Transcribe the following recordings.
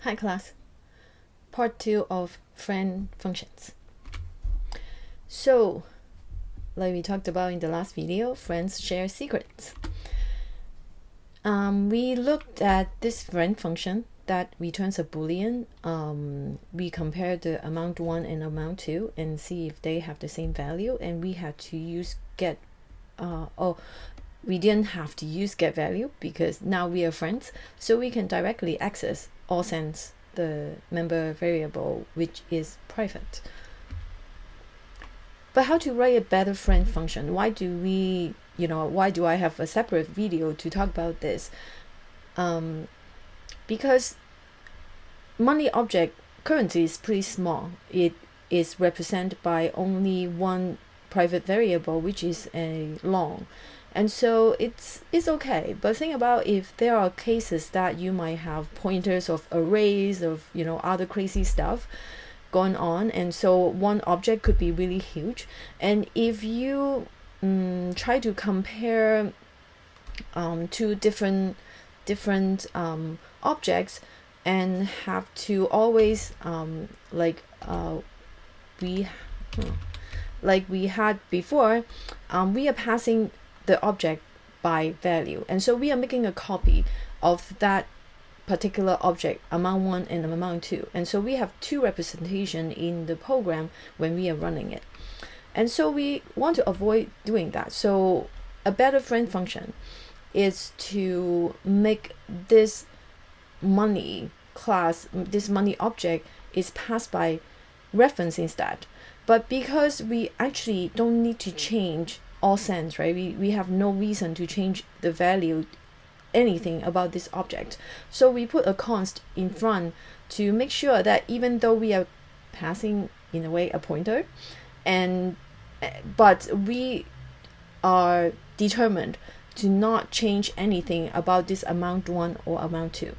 Hi class, part 2 of friend functions. So, like we talked about in the last video, friends share secrets. We looked at this friend function that returns a boolean. We compared the amount 1 and amount 2 and see if they have the same value, and we had to use get. We didn't have to use get value because now we are friends, so we can directly access or sense the member variable, which is private. But how to write a better friend function? Why do I have a separate video to talk about this? Because money object currency is pretty small. It is represented by only one private variable, which is a long. And so it's okay. But think about if there are cases that you might have pointers of arrays of other crazy stuff going on, and so one object could be really huge. And if you try to compare two different objects and have to always like we had before, we are passing the object by value, and so we are making a copy of that particular object, amount 1 and amount 2, and so we have two representation in the program when we are running it, and so we want to avoid doing that. So a better friend function is to make this money class, this money object, is passed by reference instead. But because we actually don't need to change all sense, right? We have no reason to change the value, anything about this object. So we put a const in front to make sure that even though we are passing in a way a pointer, but we are determined to not change anything about this amount 1 or amount 2.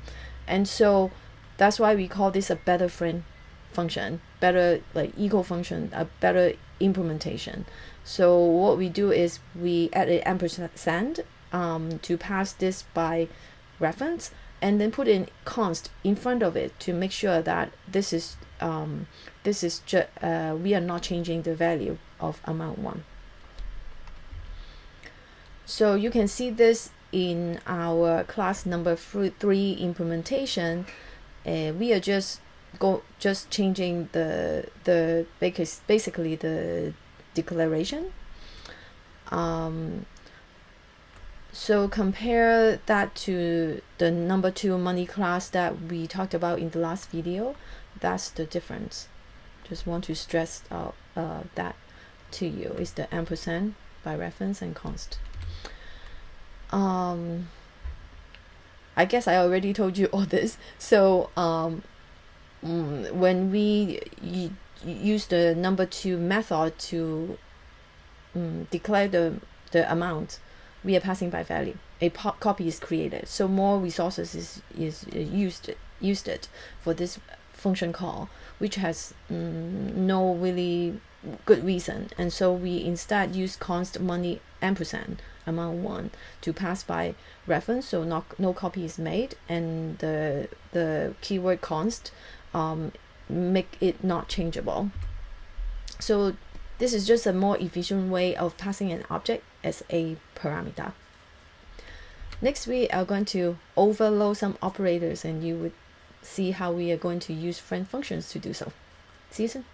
And so that's why we call this a better friend function, better like equal function, a better implementation. So what we do is we add an ampersand to pass this by reference, and then put in const in front of it to make sure that we are not changing the value of amount 1. So you can see this in our class number 3 implementation. We are just changing basically the declaration. So compare that to the number 2 money class that we talked about in the last video. That's the difference. Just want to stress out that to you. Is the ampersand by reference and const. I guess I already told you all this. So when we use the number 2 method to declare the amount, we are passing by value. A copy is created, so more resources is used it for this function call, which has no really good reason. And so we instead use const money ampersand amount 1 to pass by reference, so no copy is made, and the keyword const make it not changeable. So this is just a more efficient way of passing an object as a parameter. Next, we are going to overload some operators, and you would see how we are going to use friend functions to do so. See you soon.